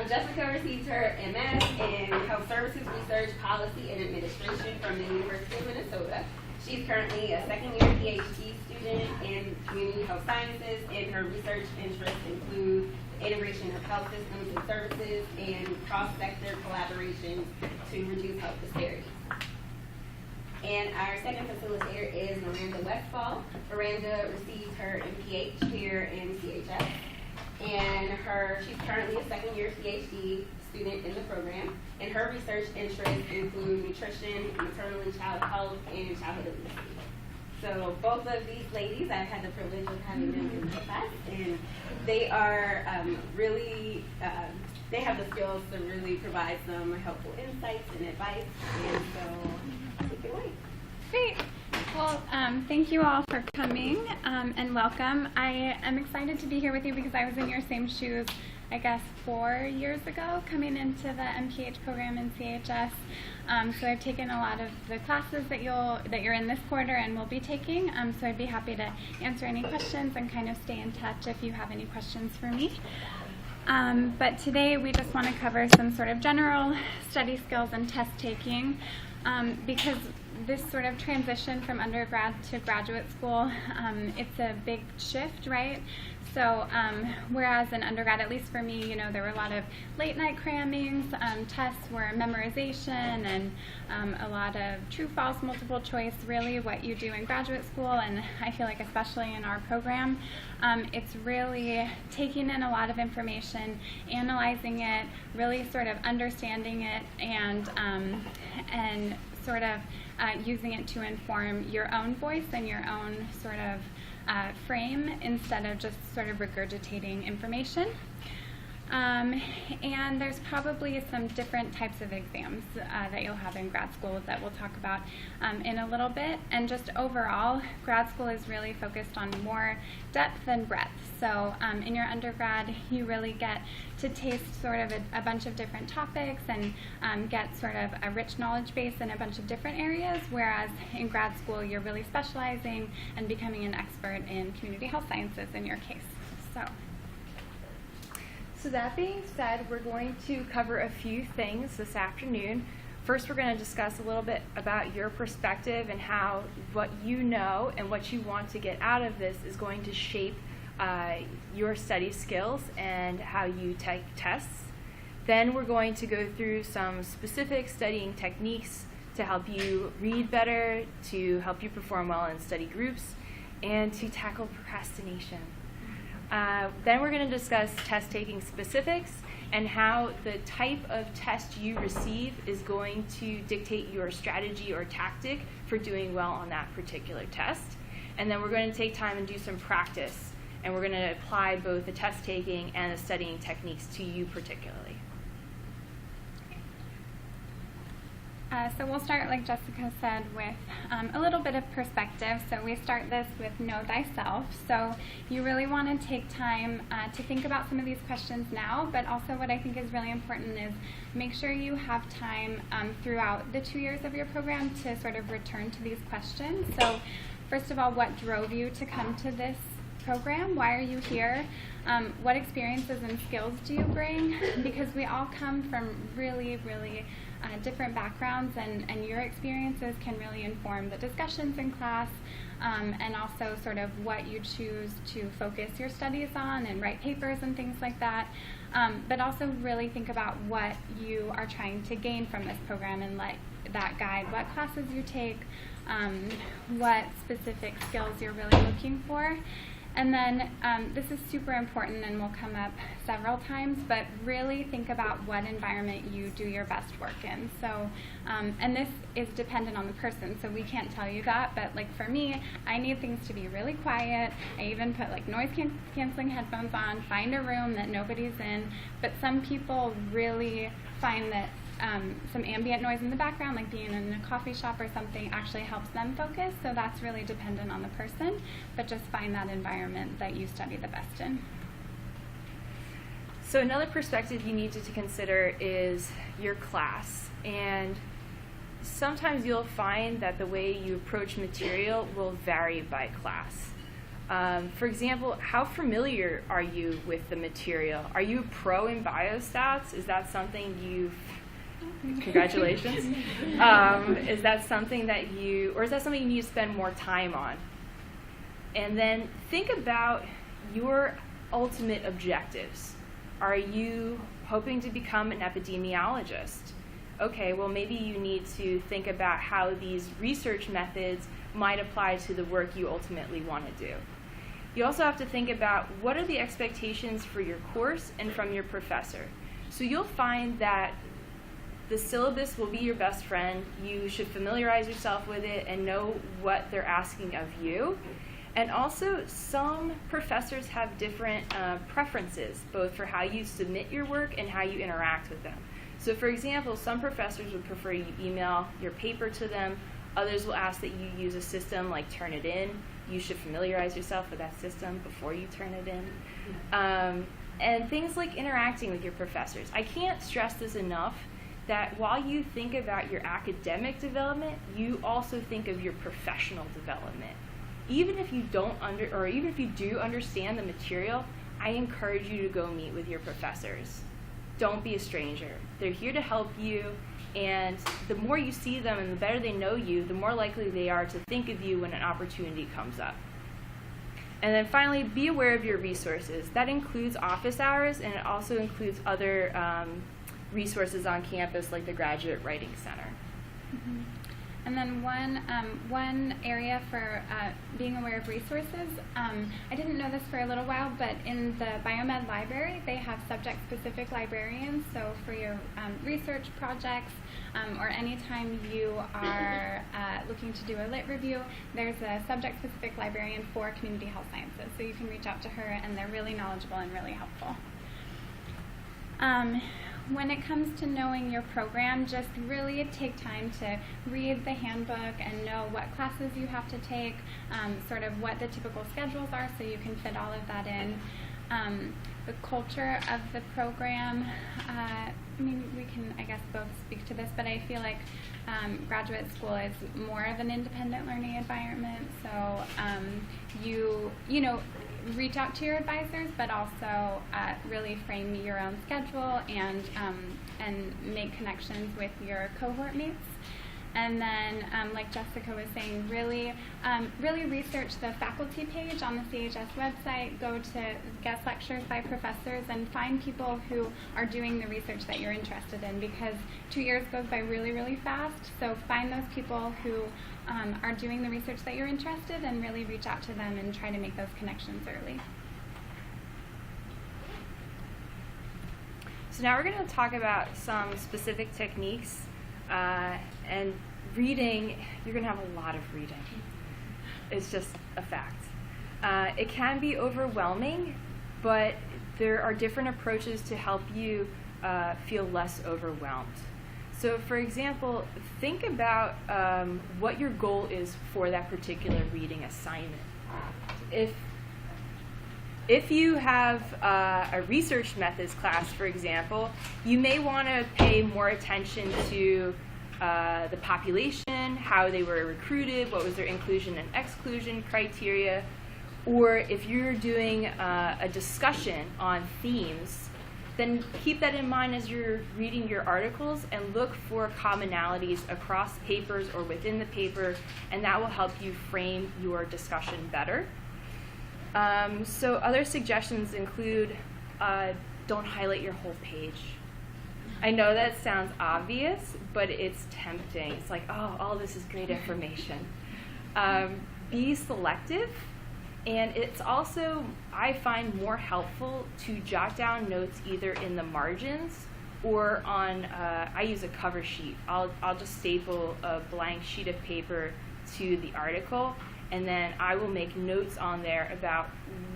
Jessica received her MS in Health Services Research, Policy, and Administration from the University of Minnesota. She's currently a second-year PhD student in Community Health Sciences, and her research interests include the integration of health systems and services and cross-sector collaborations to reduce health disparities. And our second facilitator is Miranda Westfall. Miranda received her MPH here in CHS, and she's currently a second-year PhD student in the program, and her research interests include nutrition, maternal and child health, and childhood obesity. So both of these ladies, I've had the privilege of having them in my class, and they are they have the skills to really provide some helpful insights and advice, and so take it away. Great. Well, thank you all for coming and welcome. I am excited to be here with you because I was in your same shoes, I guess, 4 years ago, coming into the MPH program in CHS. So I've taken a lot of the classes that you're in this quarter and will be taking. So I'd be happy to answer any questions and kind of stay in touch if you have any questions for me. But today we just want to cover some sort of general study skills and test taking because this sort of transition from undergrad to graduate school, it's a big shift, right? So whereas in undergrad, at least for me, there were a lot of late night crammings, tests were memorization, and a lot of true, false, multiple choice, really what you do in graduate school. And I feel like especially in our program, it's really taking in a lot of information, analyzing it, really sort of understanding it, and sort of using it to inform your own voice and your own sort of frame instead of just sort of regurgitating information. And there's probably some different types of exams that you'll have in grad school that we'll talk about in a little bit. And just overall, grad school is really focused on more depth than breadth. So in your undergrad, you really get to taste sort of a bunch of different topics and get sort of a rich knowledge base in a bunch of different areas, whereas in grad school, you're really specializing and becoming an expert in community health sciences in your case. So that being said, we're going to cover a few things this afternoon. First, we're going to discuss a little bit about your perspective and how what you know and what you want to get out of this is going to shape your study skills and how you take tests. Then we're going to go through some specific studying techniques to help you read better, to help you perform well in study groups, and to tackle procrastination. Then we're going to discuss test-taking specifics and how the type of test you receive is going to dictate your strategy or tactic for doing well on that particular test. And then we're going to take time and do some practice, and we're going to apply both the test-taking and the studying techniques to you particularly. So we'll start, like Jessica said, with a little bit of perspective. So we start this with know thyself. So you really want to take time to think about some of these questions now, but also what I think is really important is make sure you have time throughout the 2 years of your program to sort of return to these questions. So first of all, what drove you to come to this program? Why are you here? What experiences and skills do you bring? Because we all come from really, really different backgrounds, and your experiences can really inform the discussions in class, and also sort of what you choose to focus your studies on and write papers and things like that. But also really think about what you are trying to gain from this program and let that guide what classes you take, what specific skills you're really looking for. And then this is super important and will come up several times, but really think about what environment you do your best work in. So, and this is dependent on the person, so we can't tell you that, but like for me, I need things to be really quiet. I even put like noise canceling headphones on, find a room that nobody's in, but some people really find that some ambient noise in the background, like being in a coffee shop or something, actually helps them focus. So that's really dependent on the person, but just find that environment that you study the best in. So another perspective you need to consider is your class. And sometimes you'll find that the way you approach material will vary by class. For example, how familiar are you with the material? Are you a pro in biostats? Is that something you've, congratulations. Is that something that you, or is that something you need to spend more time on? And then think about your ultimate objectives. Are you hoping to become an epidemiologist? Okay, well maybe you need to think about how these research methods might apply to the work you ultimately want to do. You also have to think about what are the expectations for your course and from your professor. So you'll find that the syllabus will be your best friend. You should familiarize yourself with it and know what they're asking of you. And also, some professors have different preferences, both for how you submit your work and how you interact with them. So for example, some professors would prefer you email your paper to them. Others will ask that you use a system like Turnitin. You should familiarize yourself with that system before you turn it in. And things like interacting with your professors. I can't stress this enough, that while you think about your academic development, you also think of your professional development. Even if you even if you do understand the material, I encourage you to go meet with your professors. Don't be a stranger. They're here to help you, and the more you see them and the better they know you, the more likely they are to think of you when an opportunity comes up. And then finally, be aware of your resources. That includes office hours, and it also includes other resources on campus like the Graduate Writing Center. Mm-hmm. And then one area for being aware of resources, I didn't know this for a little while, but in the Biomed library, they have subject-specific librarians. So for your research projects, or anytime you are looking to do a lit review, there's a subject-specific librarian for community health sciences. So you can reach out to her, and they're really knowledgeable and really helpful. When it comes to knowing your program, just really take time to read the handbook and know what classes you have to take, sort of what the typical schedules are so you can fit all of that in. The culture of the program, I mean, we can, I guess, both speak to this, but I feel like graduate school is more of an independent learning environment, so you know, reach out to your advisors, but also really frame your own schedule and make connections with your cohort mates. And then, like Jessica was saying, really research the faculty page on the CHS website, go to guest lectures by professors, and find people who are doing the research that you're interested in, because 2 years goes by really, really fast. So find those people who are doing the research that you're interested in, and really reach out to them and try to make those connections early. So now we're going to talk about some specific techniques. And reading, you're going to have a lot of reading. It's just a fact. It can be overwhelming, but there are different approaches to help you feel less overwhelmed. So for example, think about what your goal is for that particular reading assignment. If you have a research methods class, for example, you may want to pay more attention to the population, how they were recruited, what was their inclusion and exclusion criteria. Or if you're doing a discussion on themes, then keep that in mind as you're reading your articles and look for commonalities across papers or within the paper, and that will help you frame your discussion better. So other suggestions include don't highlight your whole page. I know that sounds obvious, but it's tempting. It's like, oh, all this is great information. Be selective, and it's also, I find, more helpful to jot down notes either in the margins or on, I use a cover sheet. I'll just staple a blank sheet of paper to the article, and then I will make notes on there about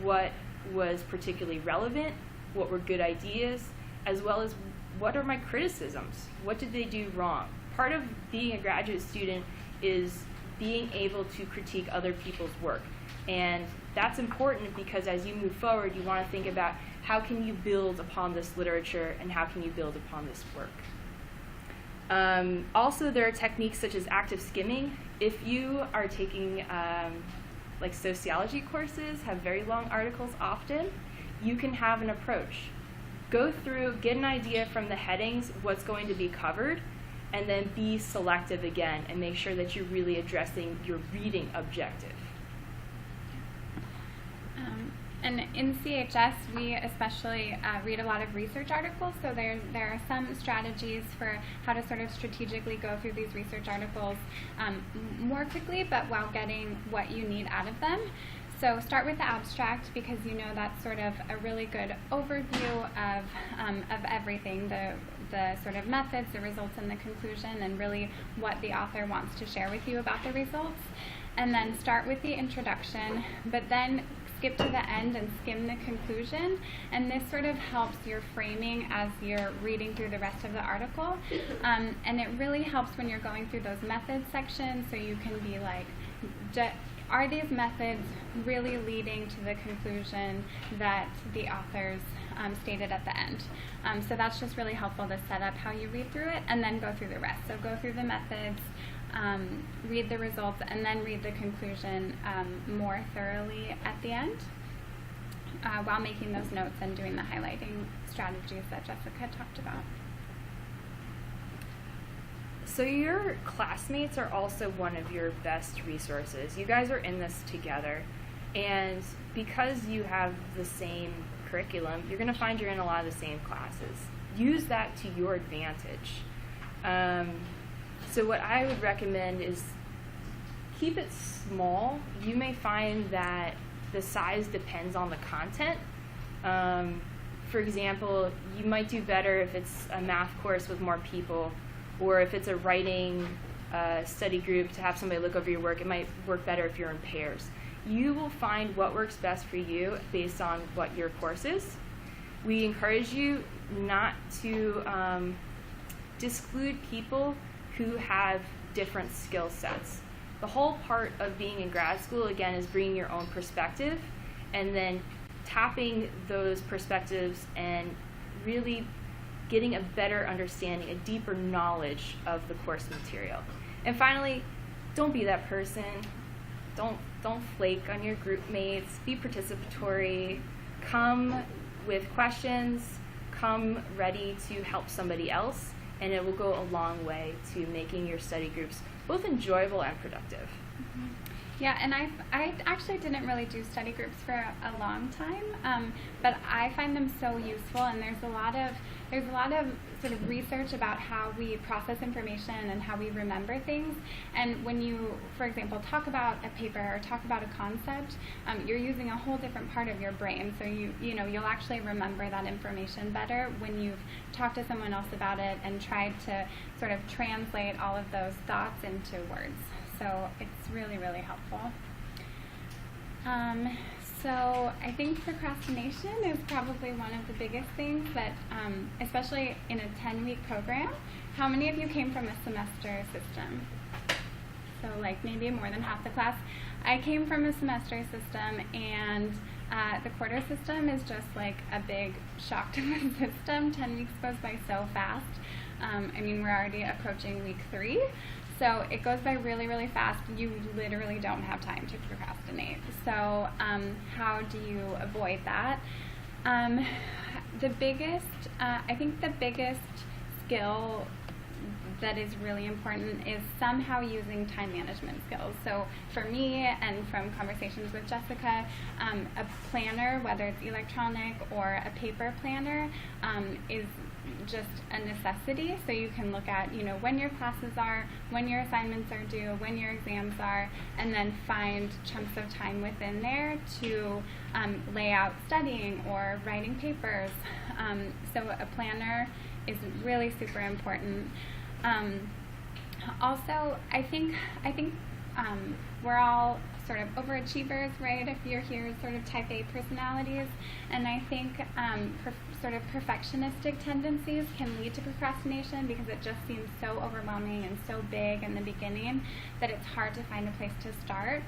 what was particularly relevant, what were good ideas, as well as what are my criticisms? What did they do wrong? Part of being a graduate student is being able to critique other people's work. And that's important because as you move forward, you want to think about how can you build upon this literature and how can you build upon this work. Also, there are techniques such as active skimming. If you are taking like sociology courses have very long articles often, you can have an approach. Go through, get an idea from the headings what's going to be covered, and then be selective again and make sure that you're really addressing your reading objective. And in CHS, we especially read a lot of research articles, so there are some strategies for how to sort of strategically go through these research articles more quickly, but while getting what you need out of them. So start with the abstract, because you know that's sort of a really good overview of everything, the sort of methods, the results, and the conclusion, and really what the author wants to share with you about the results. And then start with the introduction, but then skip to the end and skim the conclusion, and this sort of helps your framing as you're reading through the rest of the article, and it really helps when you're going through those methods sections, so you can be like, are these methods really leading to the conclusion that the authors stated at the end? So that's just really helpful to set up how you read through it, and then go through the rest. So go through the methods, read the results, and then read the conclusion more thoroughly at the end, while making those notes and doing the highlighting strategies that Jessica talked about. So your classmates are also one of your best resources. You guys are in this together, and because you have the same curriculum, you're going to find you're in a lot of the same classes. Use that to your advantage. So what I would recommend is keep it small. You may find that the size depends on the content. For example, you might do better if it's a math course with more people, or if it's a writing study group to have somebody look over your work. It might work better if you're in pairs. You will find what works best for you based on what your course is. We encourage you not to disclude people who have different skill sets. The whole part of being in grad school, again, is bringing your own perspective and then tapping those perspectives and really getting a better understanding, a deeper knowledge of the course material. And finally, don't be that person. Don't flake on your group mates. Be participatory. Come with questions. Come ready to help somebody else, and it will go a long way to making your study groups both enjoyable and productive. Mm-hmm. Yeah, and I actually didn't really do study groups for a long time, but I find them so useful, and there's a lot of sort of research about how we process information and how we remember things. And when you, for example, talk about a paper or talk about a concept, you're using a whole different part of your brain. So you'll actually remember that information better when you've talked to someone else about it and tried to sort of translate all of those thoughts into words. So it's really, really helpful. So I think procrastination is probably one of the biggest things that, especially in a 10-week program. How many of you came from a semester system? So like maybe more than half the class. I came from a semester system, and the quarter system is just like a big shock to the system. 10 weeks goes by so fast. I mean, we're already approaching week 3. So it goes by really, really fast. You literally don't have time to procrastinate. So how do you avoid that? I think the biggest skill that is really important is somehow using time management skills. So for me, and from conversations with Jessica, a planner, whether it's electronic or a paper planner, is just a necessity. So you can look at, when your classes are, when your assignments are due, when your exams are, and then find chunks of time within there to lay out studying or writing papers. So a planner is really super important. Also, I think we're all sort of overachievers, right? If you're here, sort of type A personalities, and I think sort of perfectionistic tendencies can lead to procrastination because it just seems so overwhelming and so big in the beginning that it's hard to find a place to start.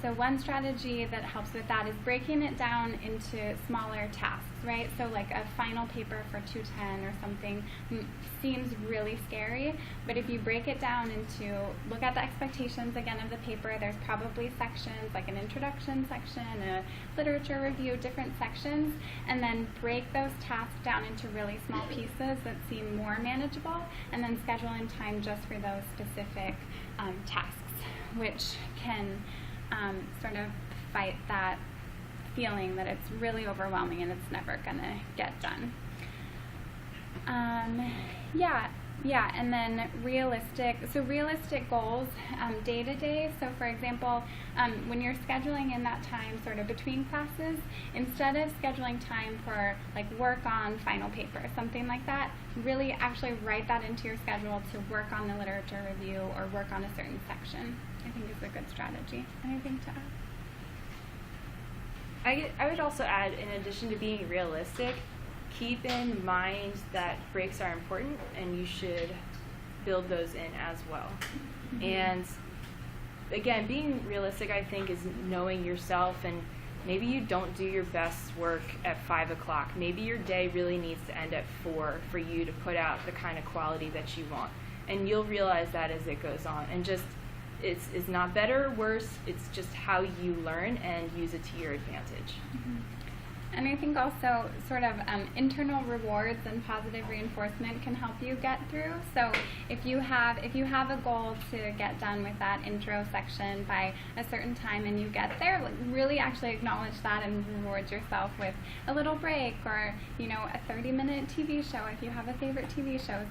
So one strategy that helps with that is breaking it down into smaller tasks. right? So like a final paper for 210 or something seems really scary, but if you break it down into, look at the expectations again of the paper, there's probably sections like an introduction section, a literature review, different sections, and then break those tasks down into really small pieces that seem more manageable, and then schedule in time just for those specific tasks, which can sort of fight that feeling that it's really overwhelming and it's never going to get done. And then realistic goals day to day. So for example, when you're scheduling in that time sort of between classes, instead of scheduling time for like work on final paper, something like that, really actually write that into your schedule to work on the literature review or work on a certain section. I think is a good strategy. Anything to add? I would also add, in addition to being realistic, keep in mind that breaks are important and you should build those in as well. Mm-hmm. And again, being realistic, I think, is knowing yourself, and maybe you don't do your best work at 5 o'clock. Maybe your day really needs to end at 4 for you to put out the kind of quality that you want. And you'll realize that as it goes on. And just, it's not better or worse, it's just how you learn and use it to your advantage. Mm-hmm. And I think also sort of internal rewards and positive reinforcement can help you get through. So if you have a goal to get done with that intro section by a certain time and you get there, like really actually acknowledge that and reward yourself with a little break, or a 30-minute TV show if you have a favorite TV show.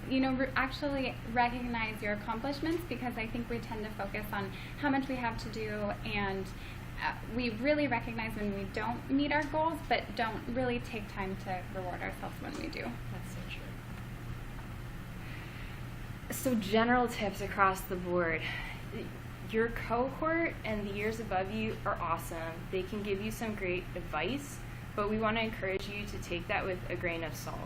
Actually recognize your accomplishments, because I think we tend to focus on how much we have to do, and we really recognize when we don't meet our goals, but don't really take time to reward ourselves when we do. That's so true. So general tips across the board. Your cohort and the years above you are awesome. They can give you some great advice, but we want to encourage you to take that with a grain of salt.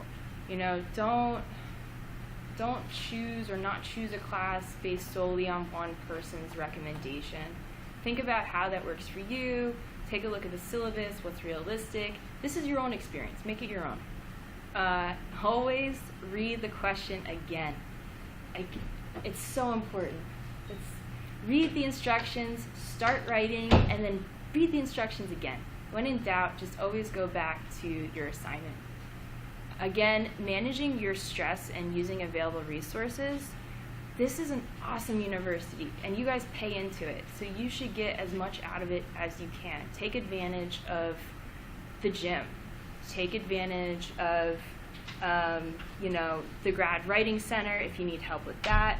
Don't choose or not choose a class based solely on one person's recommendation. Think about how that works for you. Take a look at the syllabus, what's realistic. This is your own experience. Make it your own. Always read the question again. It's so important. Read the instructions, start writing, and then read the instructions again. When in doubt, just always go back to your assignment. Again, managing your stress and using available resources. This is an awesome university, and you guys pay into it, so you should get as much out of it as you can. Take advantage of the gym. Take advantage of, the grad writing center if you need help with that,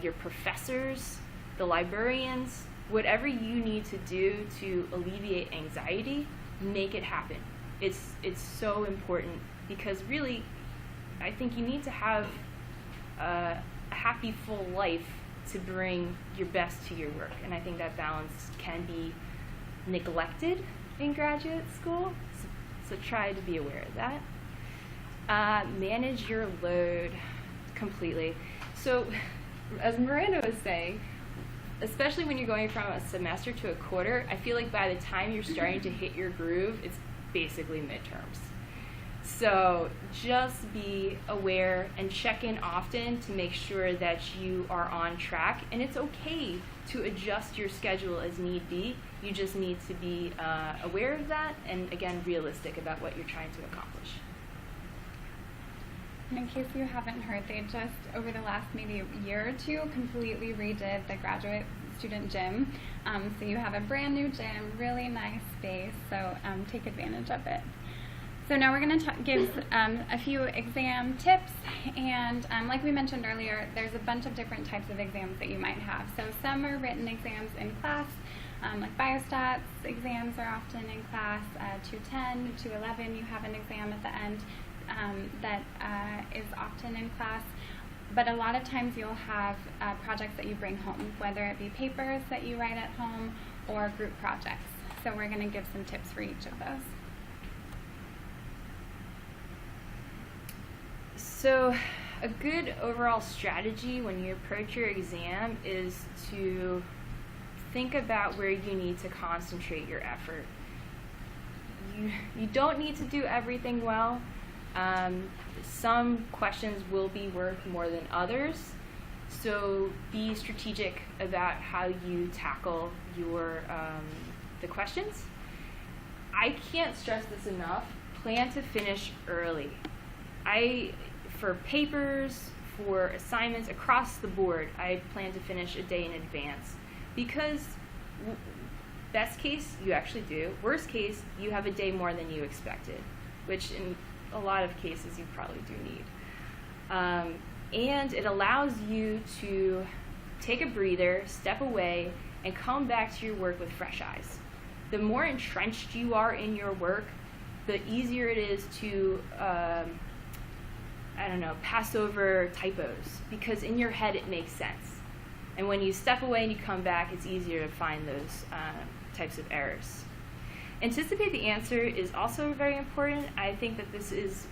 your professors, the librarians, whatever you need to do to alleviate anxiety, make it happen. It's so important, because really, I think you need to have a happy, full life to bring your best to your work. And I think that balance can be neglected in graduate school, so try to be aware of that. Manage your load completely. So, as Miranda was saying, especially when you're going from a semester to a quarter, I feel like by the time you're starting to hit your groove, it's basically midterms. So just be aware and check in often to make sure that you are on track. And it's okay to adjust your schedule as need be. You just need to be aware of that and, again, realistic about what you're trying to accomplish. And in case you haven't heard, they just, over the last maybe year or two, completely redid the graduate student gym. So you have a brand new gym, really nice space, so take advantage of it. So now we're going to give a few exam tips, and like we mentioned earlier, there's a bunch of different types of exams that you might have. So some are written exams in class, like biostats exams are often in class. 210, 211, you have an exam at the end that is often in class. But a lot of times you'll have projects that you bring home, whether it be papers that you write at home or group projects. So we're going to give some tips for each of those. So a good overall strategy when you approach your exam is to think about where you need to concentrate your effort. you don't need to do everything well. Some questions will be worth more than others, so be strategic about how you tackle your the questions. I can't stress this enough. Plan to finish early. For papers, for assignments across the board, I plan to finish a day in advance, because best case, you actually do. Worst case, you have a day more than you expected, which in a lot of cases you probably do need. And it allows you to take a breather, step away, and come back to your work with fresh eyes. The more entrenched you are in your work, the easier it is to, pass over typos, because in your head it makes sense. And when you step away and you come back, it's easier to find those types of errors. Anticipate the answer is also very important. I think that this is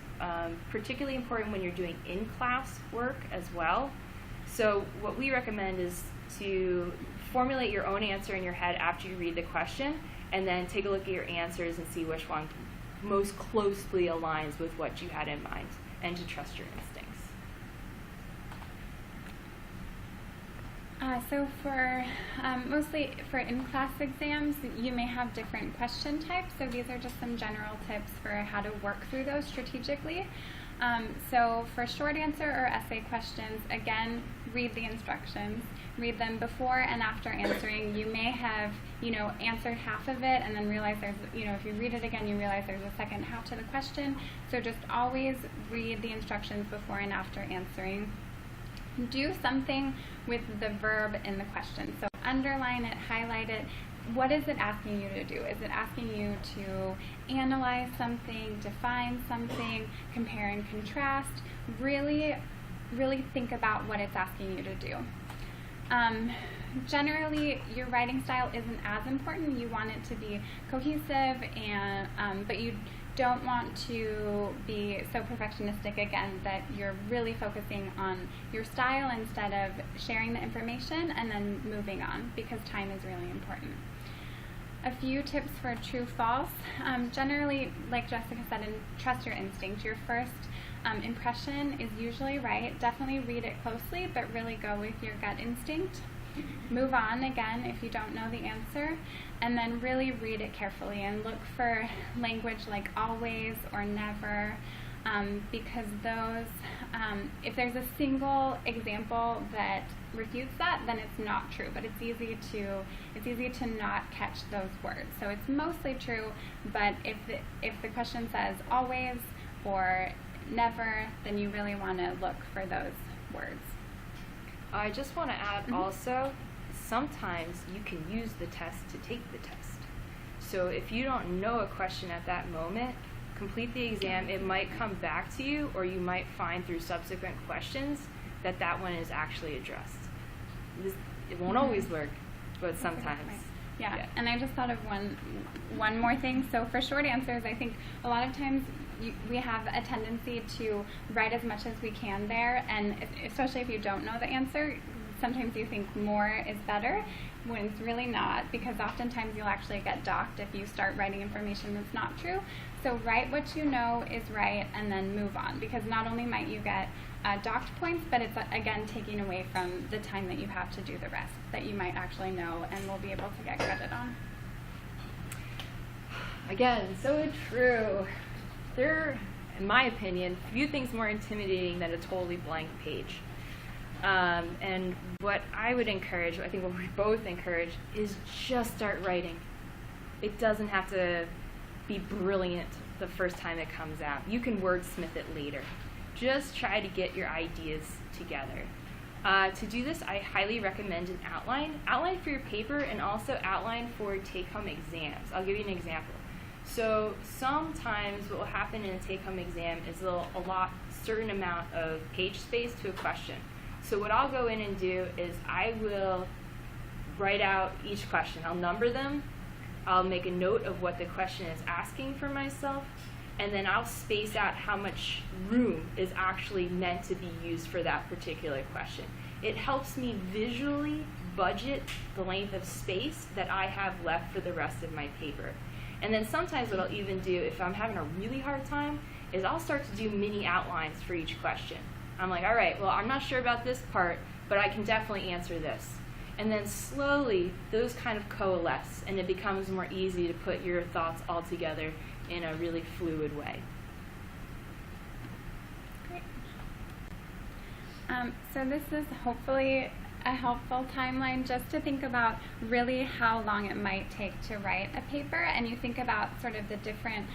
particularly important when you're doing in-class work as well. So what we recommend is to formulate your own answer in your head after you read the question, and then take a look at your answers and see which one most closely aligns with what you had in mind, and to trust your instincts. So for mostly for in-class exams, you may have different question types. So these are just some general tips for how to work through those strategically. So for short answer or essay questions, again, read the instructions. Read them before and after answering. You may have, answered half of it and then realize there's, if you read it again, you realize there's a second half to the question. So just always read the instructions before and after answering. Do something with the verb in the question. So underline it, highlight it. What is it asking you to do? Is it asking you to analyze something, define something, compare and contrast? Really, really think about what it's asking you to do. Generally, your writing style isn't as important. You want it to be cohesive, and but you don't want to be so perfectionistic again that you're really focusing on your style instead of sharing the information and then moving on, because time is really important. A few tips for true-false. Generally, like Jessica said, trust your instinct. Your first impression is usually right. Definitely read it closely, but really go with your gut instinct. Move on again if you don't know the answer, and then really read it carefully and look for language like always or never, because those, if there's a single example that refutes that, then it's not true. But it's easy to not catch those words. So it's mostly true, but if the question says always or never, then you really want to look for those words. I just want to add also, sometimes you can use the test to take the test. So if you don't know a question at that moment, complete the exam. It might come back to you, or you might find through subsequent questions that one is actually addressed. It won't always work, but sometimes. Yeah, and I just thought of one more thing. So for short answers, I think a lot of times we have a tendency to write as much as we can there, and especially if you don't know the answer, sometimes you think more is better, when it's really not, because oftentimes you'll actually get docked if you start writing information that's not true. So write what you know is right and then move on, because not only might you get docked points, but it's again taking away from the time that you have to do the rest that you might actually know and will be able to get credit on. Again, so true. There are, in my opinion, few things more intimidating than a totally blank page. And what I would encourage, I think what we both encourage, is just start writing. It doesn't have to be brilliant the first time it comes out. You can wordsmith it later. Just try to get your ideas together. To do this, I highly recommend an outline. Outline for your paper, and also outline for take-home exams. I'll give you an example. So sometimes what will happen in a take-home exam is they'll allot a certain amount of page space to a question. So what I'll go in and do is I will write out each question. I'll number them. I'll make a note of what the question is asking for myself, and then I'll space out how much room is actually meant to be used for that particular question. It helps me visually budget the length of space that I have left for the rest of my paper. And then sometimes what I'll even do if I'm having a really hard time is I'll start to do mini outlines for each question. I'm like, all right, well, I'm not sure about this part, but I can definitely answer this. And then slowly, those kind of coalesce, and it becomes more easy to put your thoughts all together in a really fluid way. Great. So this is hopefully a helpful timeline just to think about really how long it might take to write a paper, and you think about sort of the different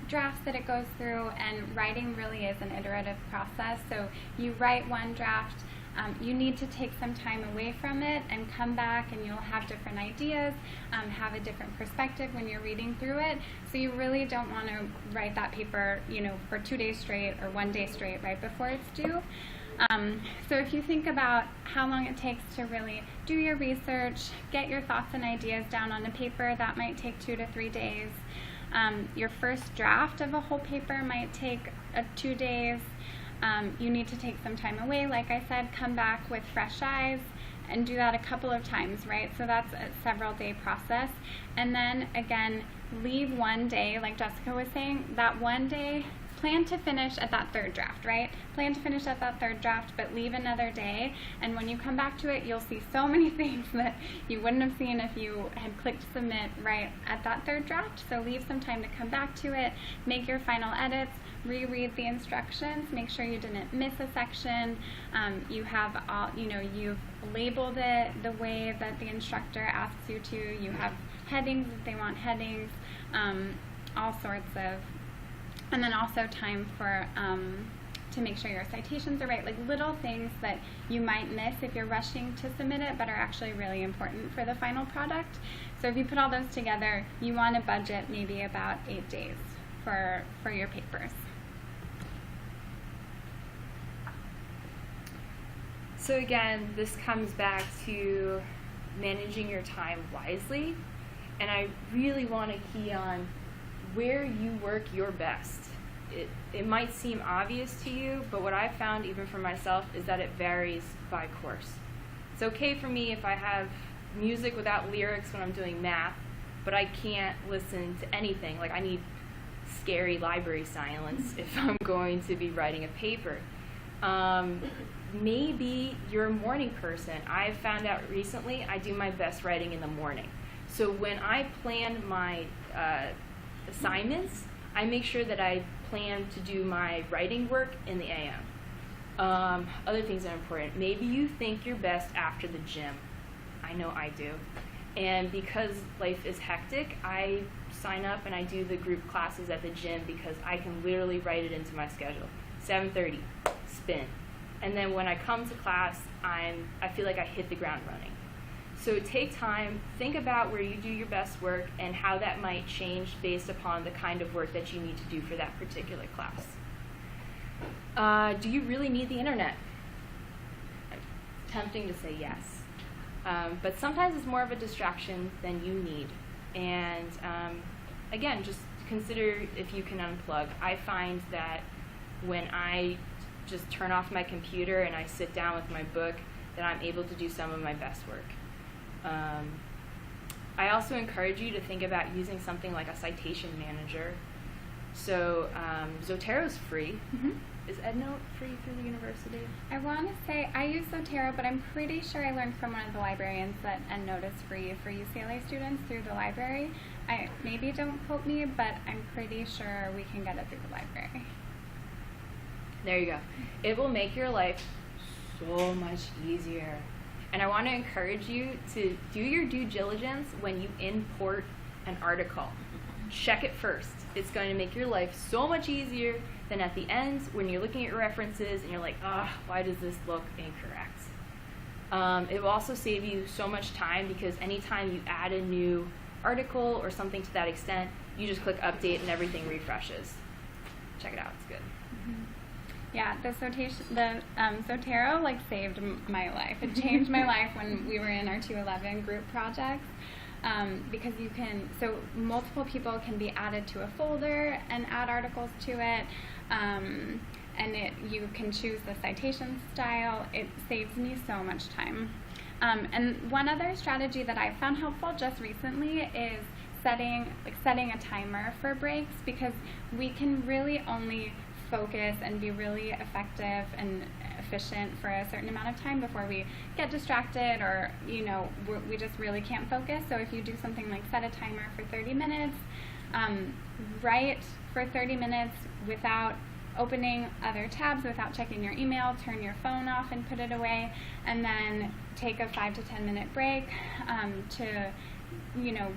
drafts that it goes through, and writing really is an iterative process. So you write one draft, you need to take some time away from it and come back, and you'll have different ideas, have a different perspective when you're reading through it. So you really don't want to write that paper, for 2 days straight or 1 day straight right before it's due. So if you think about how long it takes to really do your research, get your thoughts and ideas down on a paper, that might take 2 to 3 days. Your first draft of a whole paper might take 2 days. You need to take some time away, like I said, come back with fresh eyes, and do that a couple of times, right? So that's a several day process. And then again, leave 1 day, like Jessica was saying, that 1 day, plan to finish at that third draft, right? Plan to finish at that third draft, but leave another day, and when you come back to it, you'll see so many things that you wouldn't have seen if you had clicked submit right at that third draft. So leave some time to come back to it, make your final edits, reread the instructions, make sure you didn't miss a section. You have all, you've labeled it the way that the instructor asks you to. You have headings if they want headings, all sorts of. And then also time for to make sure your citations are right, like little things that you might miss if you're rushing to submit it, but are actually really important for the final product. So if you put all those together, you want to budget maybe about 8 days for your papers. So again, this comes back to managing your time wisely, and I really want to key on where you work your best. It might seem obvious to you, but what I've found even for myself is that it varies by course. It's okay for me if I have music without lyrics when I'm doing math, but I can't listen to anything. Like I need scary library silence if I'm going to be writing a paper. Maybe you're a morning person. I've found out recently I do my best writing in the morning. So when I plan my assignments, I make sure that I plan to do my writing work in the AM. Other things that are important. Maybe you think you're best after the gym. I know I do. And because life is hectic, I sign up and I do the group classes at the gym because I can literally write it into my schedule. 7:30, spin. And then when I come to class, I feel like I hit the ground running. So take time, think about where you do your best work and how that might change based upon the kind of work that you need to do for that particular class. Do you really need the internet? It's tempting to say yes. But sometimes it's more of a distraction than you need. And again, just consider if you can unplug. I find that when I just turn off my computer and I sit down with my book, that I'm able to do some of my best work. I also encourage you to think about using something like a citation manager. So Zotero is free. Mm-hmm. Is EndNote free through the university? I want to say I use Zotero, but I'm pretty sure I learned from one of the librarians that EndNote is free for UCLA students through the library. Maybe don't quote me, but I'm pretty sure we can get it through the library. There you go. It will make your life so much easier. And I want to encourage you to do your due diligence when you import an article. Check it first. It's going to make your life so much easier than at the end when you're looking at your references and you're like, why does this look incorrect? It will also save you so much time because anytime you add a new article or something to that extent, you just click update and everything refreshes. Check it out. It's good. Mm-hmm. Yeah, the Zotero saved my life. It changed my life when we were in our 211 group projects because multiple people can be added to a folder and add articles to it, and you can choose the citation style. It saves me so much time. And one other strategy that I found helpful just recently is setting a timer for breaks, because we can really only focus and be really effective and efficient for a certain amount of time before we get distracted, or we just really can't focus. So if you do something like set a timer for 30 minutes, write for 30 minutes without opening other tabs, without checking your email, turn your phone off and put it away, and then take a 5 to 10 minute break to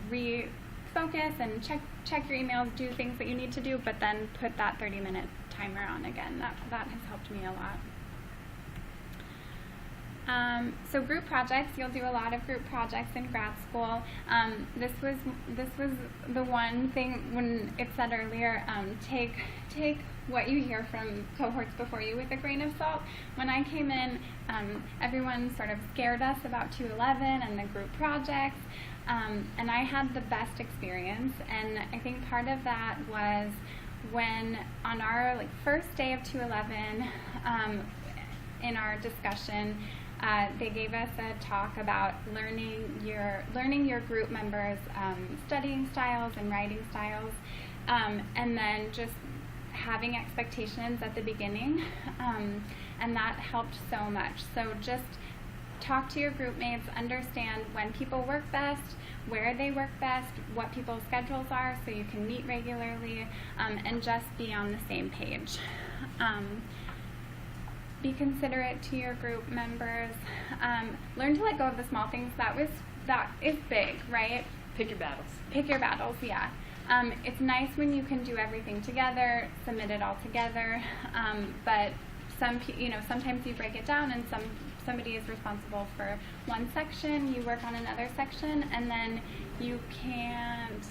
refocus and check your emails, do things that you need to do, but then put that 30-minute timer on again. That has helped me a lot. So group projects, you'll do a lot of group projects in grad school. This was the one thing when it said earlier, take what you hear from cohorts before you with a grain of salt. When I came in, everyone sort of scared us about 211 and the group projects, and I had the best experience. And I think part of that was when on our first day of 211, in our discussion, they gave us a talk about learning your group members' studying styles and writing styles, and then just having expectations at the beginning, and that helped so much. So just talk to your group mates, understand when people work best, where they work best, what people's schedules are, so you can meet regularly, and just be on the same page. Be considerate to your group members. Learn to let go of the small things. That is big, right? Pick your battles. Pick your battles, yeah. It's nice when you can do everything together, submit it all together, but sometimes you break it down and somebody is responsible for one section, you work on another section, and then you can't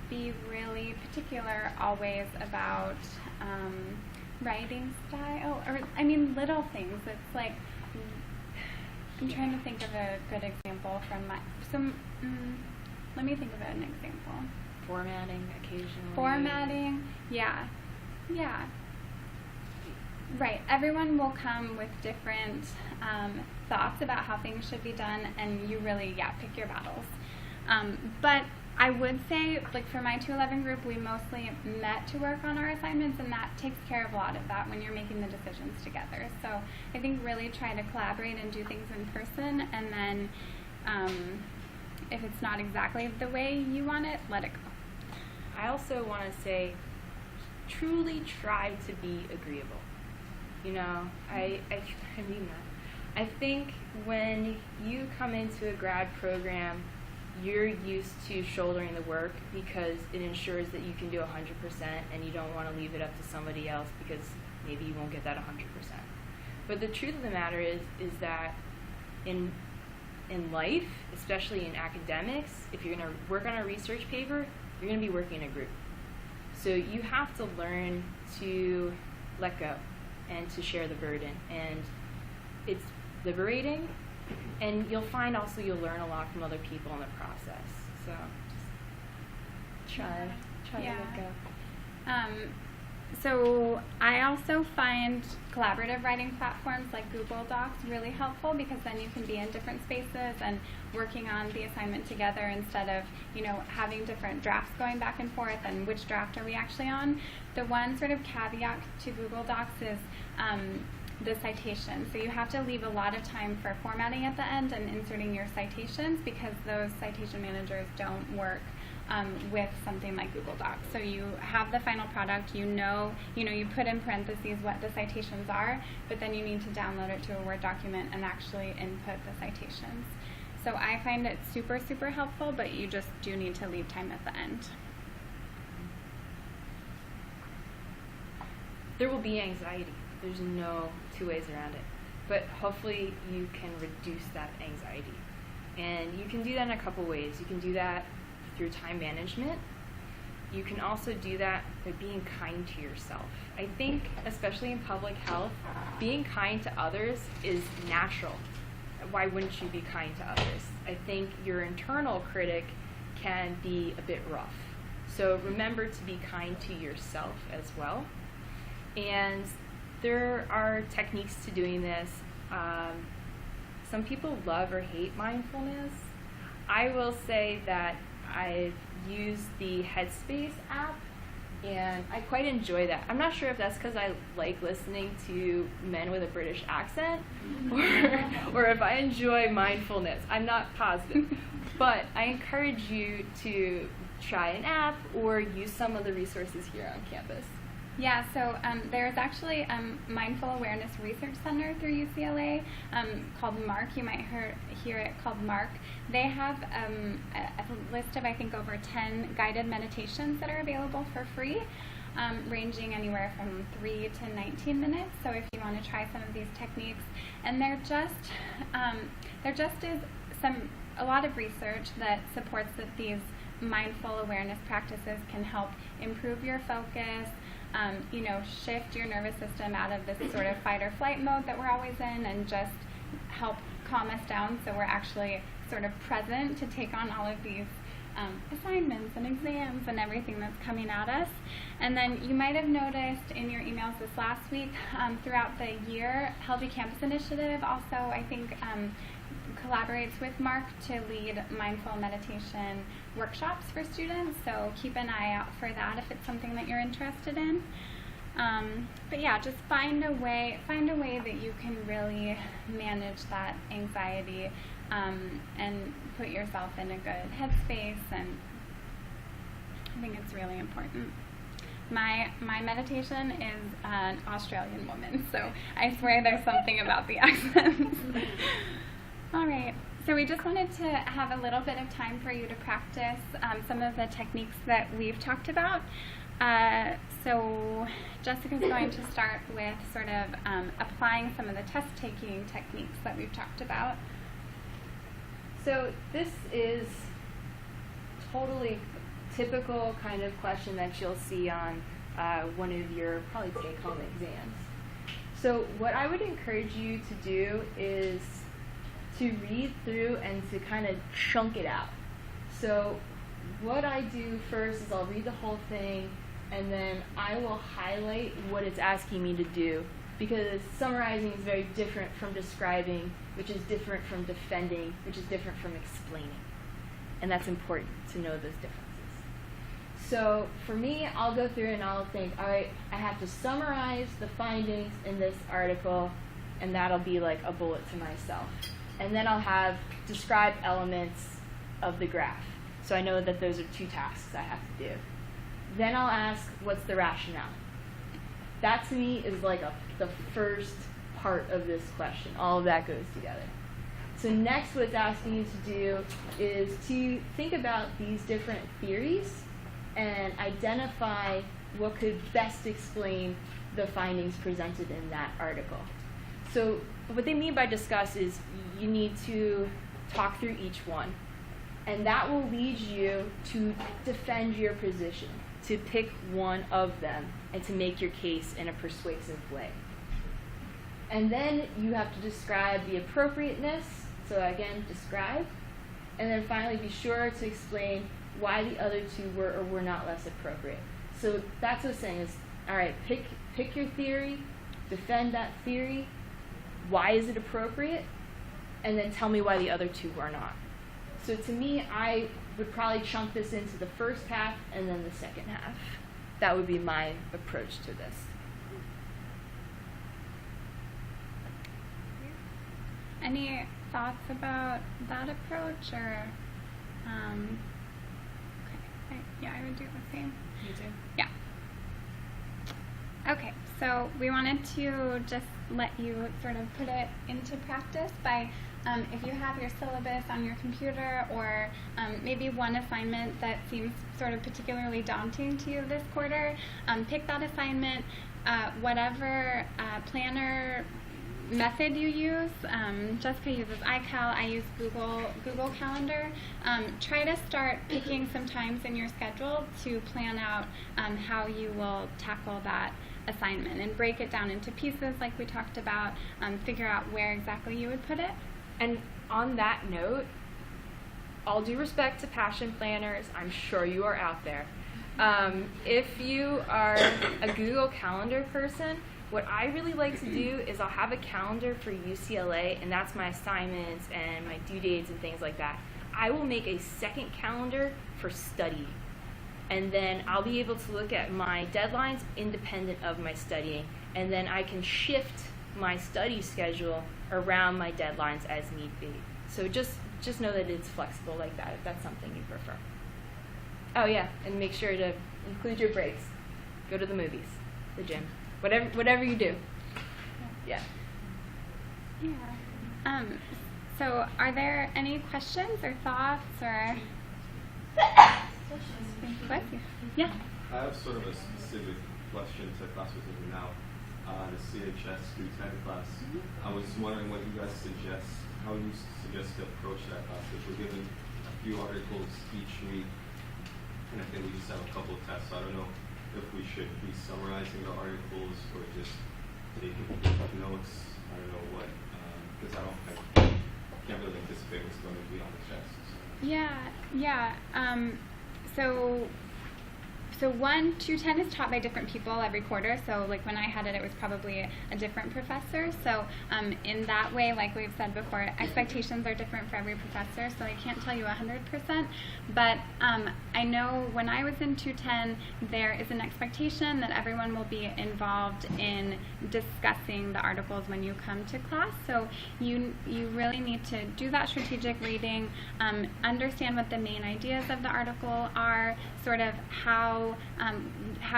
be really particular always about writing style, or little things. It's like, I'm trying to think of a good example from let me think of an example. Formatting occasionally. Formatting, yeah. Right, everyone will come with different thoughts about how things should be done, and you really, pick your battles. But I would say, for my 211 group, we mostly met to work on our assignments, and that takes care of a lot of that when you're making the decisions together. So I think really try to collaborate and do things in person, and then if it's not exactly the way you want it, let it go. I also want to say, truly try to be agreeable. I mean that. I think when you come into a grad program, you're used to shouldering the work because it ensures that you can do 100%, and you don't want to leave it up to somebody else because maybe you won't get that 100%. But the truth of the matter is that in life, especially in academics, if you're going to work on a research paper, you're going to be working in a group. So you have to learn to let go and to share the burden. And it's liberating, and you'll find also you'll learn a lot from other people in the process. So just try to let go. So I also find collaborative writing platforms like Google Docs really helpful, because then you can be in different spaces and working on the assignment together instead of, having different drafts going back and forth and which draft are we actually on. The one sort of caveat to Google Docs is the citation. So you have to leave a lot of time for formatting at the end and inserting your citations, because those citation managers don't work with something like Google Docs. So you have the final product, you put in parentheses what the citations are, but then you need to download it to a Word document and actually input the citations. So I find it super, super helpful, but you just do need to leave time at the end. There will be anxiety. There's no two ways around it. But hopefully you can reduce that anxiety. And you can do that in a couple ways. You can do that through time management. You can also do that by being kind to yourself. I think, especially in public health, being kind to others is natural. Why wouldn't you be kind to others? I think your internal critic can be a bit rough. So remember to be kind to yourself as well. And there are techniques to doing this. Some people love or hate mindfulness. I will say that I've used the Headspace app, and I quite enjoy that. I'm not sure if that's because I like listening to men with a British accent, or if I enjoy mindfulness. I'm not positive. But I encourage you to try an app or use some of the resources here on campus. Yeah, so there's actually a Mindful Awareness Research Center through UCLA called MARC. You might hear it called MARC. They have a list of, I think, over 10 guided meditations that are available for free, ranging anywhere from 3 to 19 minutes. So if you want to try some of these techniques, and there just is a lot of research that supports that these mindful awareness practices can help improve your focus, shift your nervous system out of this sort of fight or flight mode that we're always in, and just help calm us down so we're actually sort of present to take on all of these assignments and exams and everything that's coming at us. And then you might have noticed in your emails this last week, throughout the year, Healthy Campus Initiative also, I think, collaborates with MARC to lead mindful meditation workshops for students, so keep an eye out for that if it's something that you're interested in. But yeah, just find a way that you can really manage that anxiety and put yourself in a good headspace, and I think it's really important. My meditation is an Australian woman, so I swear there's something about the accents. All right, so we just wanted to have a little bit of time for you to practice some of the techniques that we've talked about. So Jessica's going to start with sort of applying some of the test-taking techniques that we've talked about. So this is totally typical kind of question that you'll see on one of your probably take-home exams. So what I would encourage you to do is to read through and to kind of chunk it out. So what I do first is I'll read the whole thing, and then I will highlight what it's asking me to do, because summarizing is very different from describing, which is different from defending, which is different from explaining. And that's important to know those differences. So for me, I'll go through and I'll think, all right, I have to summarize the findings in this article, and that'll be like a bullet to myself. And then I'll have describe elements of the graph. So I know that those are 2 tasks I have to do. Then I'll ask, what's the rationale? That to me is like the first part of this question. All of that goes together. So next what it's asking you to do is to think about these different theories and identify what could best explain the findings presented in that article. So what they mean by discuss is you need to talk through each one, and that will lead you to defend your position, to pick one of them and to make your case in a persuasive way. And then you have to describe the appropriateness, so again, describe, and then finally be sure to explain why the other 2 were or were not less appropriate. So that's what it's saying is, all right, pick your theory, defend that theory, why is it appropriate, and then tell me why the other 2 were not. So to me, I would probably chunk this into the first half and then the second half. That would be my approach to this. Any thoughts about that approach, or yeah, I would do the same. You too? Yeah. Okay, so we wanted to just let you sort of put it into practice by, if you have your syllabus on your computer, or maybe one assignment that seems sort of particularly daunting to you this quarter, pick that assignment, whatever planner method you use. Jessica uses iCal, I use Google Calendar. Try to start picking some times in your schedule to plan out how you will tackle that assignment, and break it down into pieces like we talked about, figure out where exactly you would put it. And on that note, all due respect to passion planners, I'm sure you are out there. If you are a Google Calendar person, what I really like to do is I'll have a calendar for UCLA, and that's my assignments and my due dates and things like that. I will make a second calendar for studying. And then I'll be able to look at my deadlines independent of my studying. And then I can shift my study schedule around my deadlines as need be. So just know that it's flexible like that if that's something you prefer. Oh yeah, and make sure to include your breaks. Go to the movies, the gym, whatever you do. Yeah. Yeah. So are there any questions or thoughts or? Bless you. Yeah. I have sort of a specific question to class we're taking now, the CHS 310 class. I was wondering what you guys suggest, how you suggest to approach that class. If we're given a few articles each week, and I think we just have a couple of tests. So I don't know if we should be summarizing the articles or just taking notes. I don't know what, because I can't really anticipate what's going to be on the test. Yeah. So 210 is taught by different people every quarter. So like when I had it, it was probably a different professor. So in that way, like we've said before, expectations are different for every professor. So I can't tell you 100%. But I know when I was in 210, there is an expectation that everyone will be involved in discussing the articles when you come to class. So you really need to do that strategic reading, understand what the main ideas of the article are, sort of how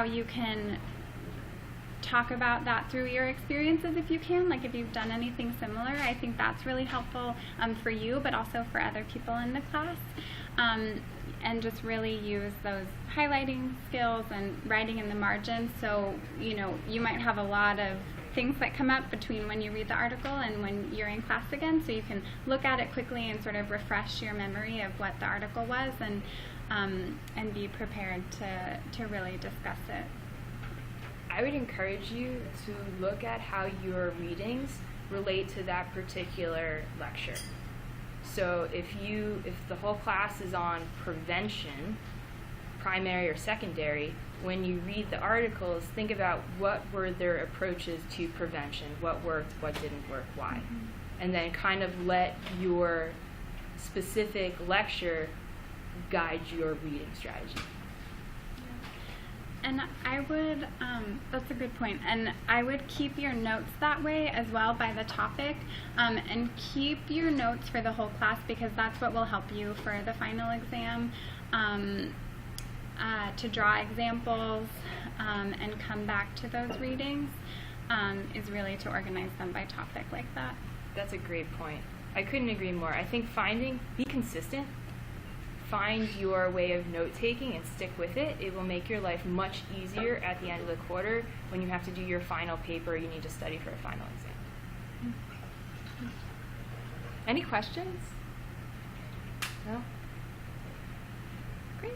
you can talk about that through your experiences if you can, like if you've done anything similar. I think that's really helpful for you, but also for other people in the class. And just really use those highlighting skills and writing in the margins. So, you might have a lot of things that come up between when you read the article and when you're in class again, so you can look at it quickly and sort of refresh your memory of what the article was and be prepared to really discuss it. I would encourage you to look at how your readings relate to that particular lecture. So if the whole class is on prevention, primary or secondary, when you read the articles, think about what were their approaches to prevention, what worked, what didn't work, why. Mm-hmm. And then kind of let your specific lecture guide your reading strategy. And I would, that's a good point, and I would keep your notes that way as well by the topic, and keep your notes for the whole class because that's what will help you for the final exam, to draw examples and come back to those readings is really to organize them by topic like that. That's a great point. I couldn't agree more. I think be consistent. Find your way of note-taking and stick with it. It will make your life much easier at the end of the quarter when you have to do your final paper, you need to study for a final exam. Any questions? No? Great.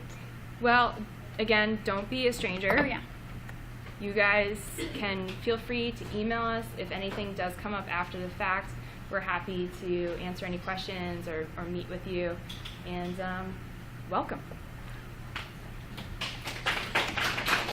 Well, again, don't be a stranger. Oh, yeah. You guys can feel free to email us if anything does come up after the fact. We're happy to answer any questions or meet with you. And welcome.